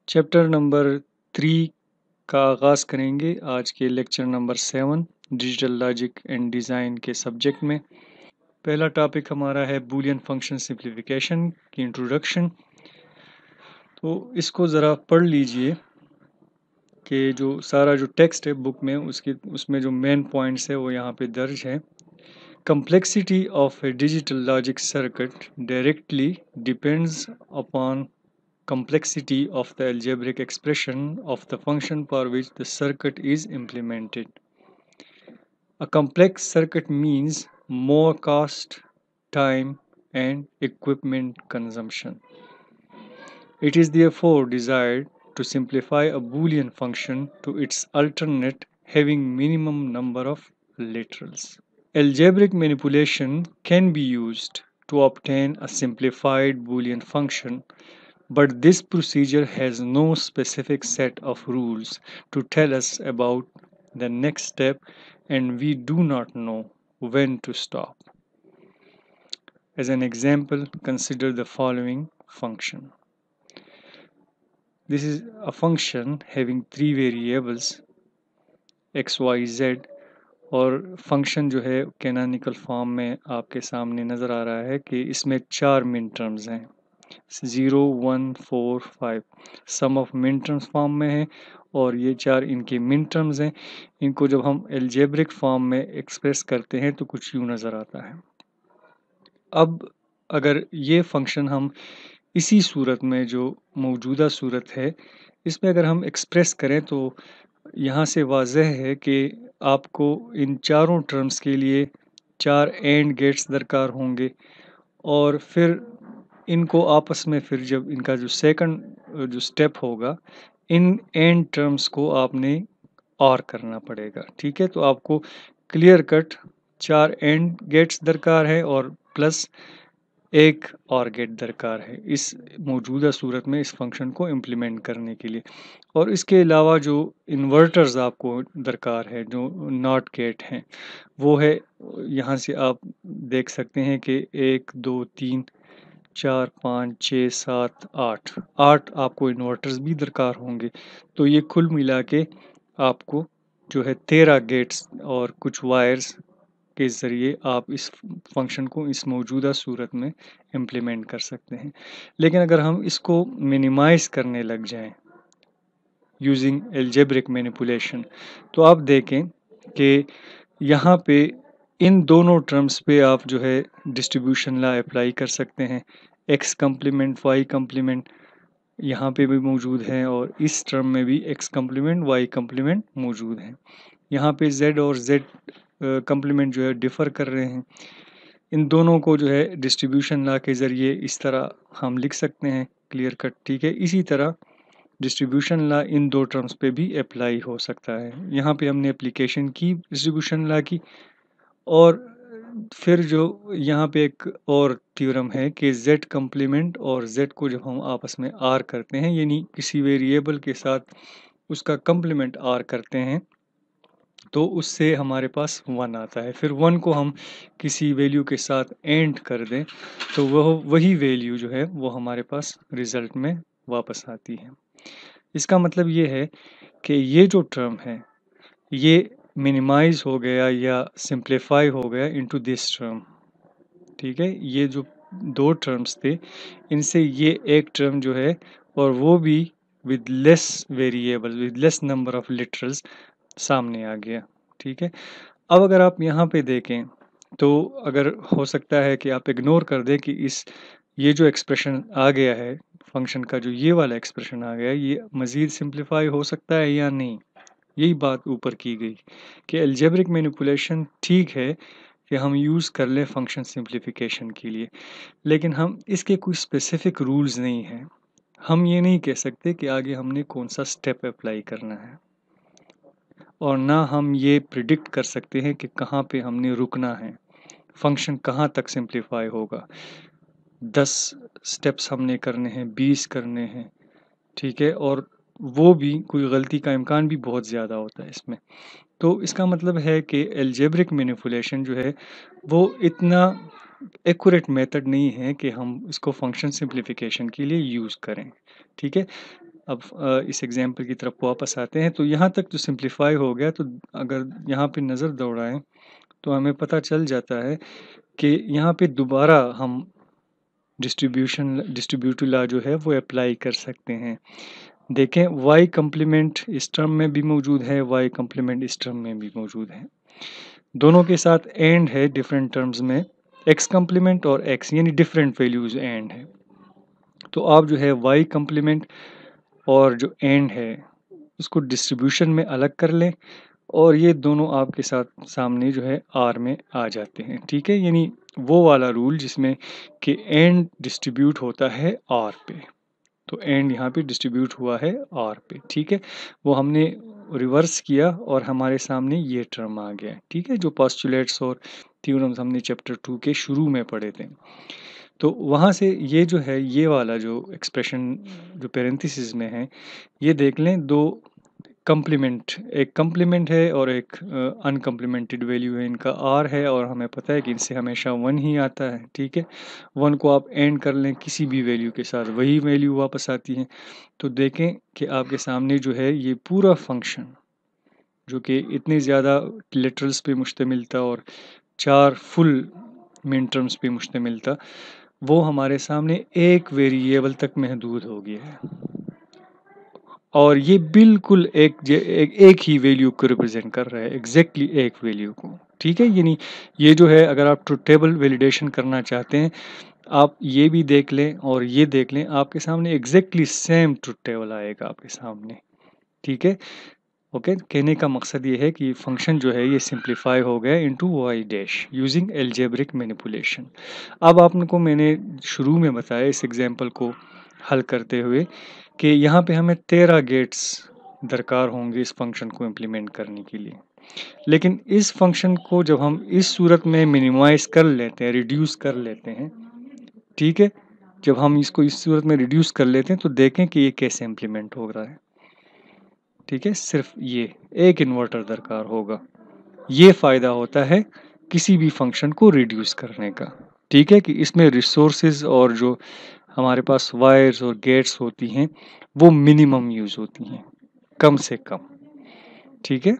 Chapter number 3 का आगाज़ करेंगे आज के lecture number 7 digital logic and design के सब्जेक्ट में। पहला टॉपिक हमारा है बूलियन फंक्शन सिंप्लीफिकेशन की इंट्रोडक्शन। तो इसको ज़रा पढ़ लीजिए कि जो सारा जो टेक्स्ट है बुक में उसमें जो मेन पॉइंट्स है वो यहाँ पे दर्ज है। Complexity of a digital logic circuit directly depends upon complexity of the algebraic expression of the function for which the circuit is implemented. A complex circuit means more cost, time, and equipment consumption. It is therefore desired to simplify a Boolean function to its alternate having minimum number of literals. Algebraic manipulation can be used to obtain a simplified Boolean function, but this procedure has no specific set of rules to tell us about the next step, and we do not know when to stop. As an example, consider the following function. This is a function having three variables x, y, z, और function जो है canonical form में आपके सामने नज़र आ रहा है कि इसमें 4 मिन टर्म्स हैं 0, 1, 4, 5 सम ऑफ मिन टर्म्स फॉर्म में है और ये 4 इनके मिन टर्म्स हैं। इनको जब हम एल्जेब्रिक फॉर्म में एक्सप्रेस करते हैं तो कुछ यूँ नज़र आता है। अब अगर ये फंक्शन हम इसी सूरत में जो मौजूदा सूरत है इसमें अगर हम एक्सप्रेस करें तो यहाँ से वाज़ह है कि आपको इन चारों टर्म्स के लिए 4 एंड गेट्स दरकार होंगे और फिर इनको आपस में फिर जब इनका जो सेकंड जो स्टेप होगा इन एंड टर्म्स को आपने और करना पड़ेगा। ठीक है, तो आपको क्लियर कट 4 एंड गेट्स दरकार है और प्लस एक और गेट दरकार है इस मौजूदा सूरत में इस फंक्शन को इम्प्लीमेंट करने के लिए। और इसके अलावा जो इन्वर्टर्स आपको दरकार है जो नॉट गेट हैं वो है यहाँ से आप देख सकते हैं कि 1, 2, 3, 4, 5, 6, 7, 8 आपको इन्वर्टर्स भी दरकार होंगे। तो ये कुल मिला के आपको जो है 13 गेट्स और कुछ वायर्स के ज़रिए आप इस फंक्शन को इस मौजूदा सूरत में इम्प्लीमेंट कर सकते हैं। लेकिन अगर हम इसको मिनिमाइज़ करने लग जाएं यूजिंग एल्जेब्रिक मैनिपुलेशन तो आप देखें कि यहाँ पे इन दोनों टर्म्स पे आप जो है डिस्ट्रीब्यूशन लॉ अप्लाई कर सकते हैं। एक्स कम्प्लीमेंट वाई कम्प्लीमेंट यहाँ पे भी मौजूद है और इस टर्म में भी एक्स कम्प्लीमेंट वाई कम्प्लीमेंट मौजूद है। यहाँ पे z और z कम्प्लीमेंट जो है डिफ़र कर रहे हैं। इन दोनों को जो है डिस्ट्रीब्यूशन लॉ के ज़रिए इस तरह हम लिख सकते हैं क्लियर कट। ठीक है, इसी तरह डिस्ट्रीब्यूशन लॉ इन दो टर्म्स पे भी अप्लाई हो सकता है। यहाँ पे हमने एप्लीकेशन की डिस्ट्रीब्यूशन लॉ की और फिर जो यहाँ पे एक और थ्योरम है कि z कम्प्लीमेंट और z को जब हम आपस में r करते हैं यानी किसी वेरिएबल के साथ उसका कम्प्लीमेंट r करते हैं तो उससे हमारे पास 1 आता है। फिर 1 को हम किसी वैल्यू के साथ एंड कर दें तो वही वैल्यू जो है वो हमारे पास रिजल्ट में वापस आती है। इसका मतलब ये है कि ये जो टर्म है ये मिनिमाइज हो गया या सिंप्लीफाई हो गया इनटू दिस टर्म। ठीक है, ये जो दो टर्म्स थे इनसे ये एक टर्म जो है और वो भी with less variable with less number of literals सामने आ गया। ठीक है, अब अगर आप यहाँ पे देखें तो अगर हो सकता है कि आप इग्नोर कर दें कि ये जो एक्सप्रेशन आ गया है फंक्शन का जो ये वाला एक्सप्रेशन आ गया है ये मज़ीद सिंप्लीफाई हो सकता है या नहीं। यही बात ऊपर की गई कि अलजेब्रिक मैनिपुलेशन ठीक है कि हम यूज़ कर लें फंक्शन सिंप्लीफिकेशन के लिए, लेकिन हम इसके कोई स्पेसिफिक रूल्स नहीं हैं। हम ये नहीं कह सकते कि आगे हमने कौन सा स्टेप अप्लाई करना है और ना हम ये प्रिडिक्ट कर सकते हैं कि कहाँ पे हमने रुकना है, फंक्शन कहाँ तक सिंप्लीफाई होगा। 10 स्टेप्स हमने करने हैं, 20 करने हैं, ठीक है, और वो भी कोई गलती का इम्कान भी बहुत ज़्यादा होता है इसमें। तो इसका मतलब है कि अलजेब्रिक मैनिपुलेशन जो है वो इतना एक्यूरेट मेथड नहीं है कि हम इसको फंक्शन सिंप्लीफिकेशन के लिए यूज़ करें। ठीक है, अब इस एग्जाम्पल की तरफ वापस आते हैं। तो यहाँ तक तो सिंप्लीफाई हो गया। तो अगर यहाँ पे नज़र दौड़ाएं तो हमें पता चल जाता है कि यहाँ पे दोबारा हम डिस्ट्रीब्यूटिव लॉ जो है वो अप्लाई कर सकते हैं। देखें, y कम्प्लीमेंट इस टर्म में भी मौजूद है, y कम्प्लीमेंट इस टर्म में भी मौजूद है। दोनों के साथ एंड है डिफरेंट टर्म्स में, x कम्प्लीमेंट और x यानी डिफरेंट वैल्यूज एंड है। तो आप जो है y कम्प्लीमेंट और जो एंड है उसको डिस्ट्रीब्यूशन में अलग कर लें और ये दोनों आपके साथ सामने जो है आर में आ जाते हैं। ठीक है, यानी वो वाला रूल जिसमें कि एंड डिस्ट्रीब्यूट होता है आर पे। तो एंड यहाँ पे डिस्ट्रीब्यूट हुआ है आर पे। ठीक है, वो हमने रिवर्स किया और हमारे सामने ये टर्म आ गया। ठीक है, जो पोस्टुलेट्स और थ्योरम्स हमने चैप्टर 2 के शुरू में पढ़े थे। तो वहाँ से ये जो है, ये वाला जो एक्सप्रेशन जो पेरेंथेसिस में है, ये देख लें, दो कम्प्लीमेंट, एक कम्प्लीमेंट है और एक अनकम्प्लीमेंटेड वैल्यू है, इनका आर है और हमें पता है कि इनसे हमेशा 1 ही आता है। ठीक है, 1 को आप एंड कर लें किसी भी वैल्यू के साथ, वही वैल्यू वापस आती है। तो देखें कि आपके सामने जो है ये पूरा फंक्शन जो कि इतनी ज़्यादा लिटरल्स पे मुश्तमिल था और 4 फुल मिन टर्म्स पे मुश्तमिल था, वो हमारे सामने एक वेरिएबल तक महदूद हो गया है और ये बिल्कुल एक ही वैल्यू को रिप्रेजेंट कर रहा है, एग्जैक्टली एक वैल्यू को। ठीक है, यानी ये जो है, अगर आप ट्रुथ टेबल वैलिडेशन करना चाहते हैं, आप ये भी देख लें और ये देख लें, आपके सामने एग्जैक्टली सेम ट्रुथ टेबल आएगा आपके सामने। ठीक है, ओके, कहने का मकसद ये है कि फंक्शन जो है ये सिंप्लीफाई हो गया into y dash using algebraic manipulation. अब आपको मैंने शुरू में बताया इस एग्जांपल को हल करते हुए कि यहाँ पे हमें 13 गेट्स दरकार होंगे इस फंक्शन को इम्प्लीमेंट करने के लिए। लेकिन इस फंक्शन को जब हम इस सूरत में मिनिमाइज कर लेते हैं, रिड्यूस कर लेते हैं, ठीक है, जब हम इसको इस सूरत में रिड्यूस कर लेते हैं तो देखें कि ये कैसे इम्प्लीमेंट हो रहा है। ठीक है, सिर्फ ये एक इन्वर्टर दरकार होगा। ये फ़ायदा होता है किसी भी फंक्शन को रिड्यूस करने का। ठीक है, कि इसमें रिसोर्सेज और जो हमारे पास वायर्स और गेट्स होती हैं वो मिनिमम यूज़ होती हैं, कम से कम। ठीक है।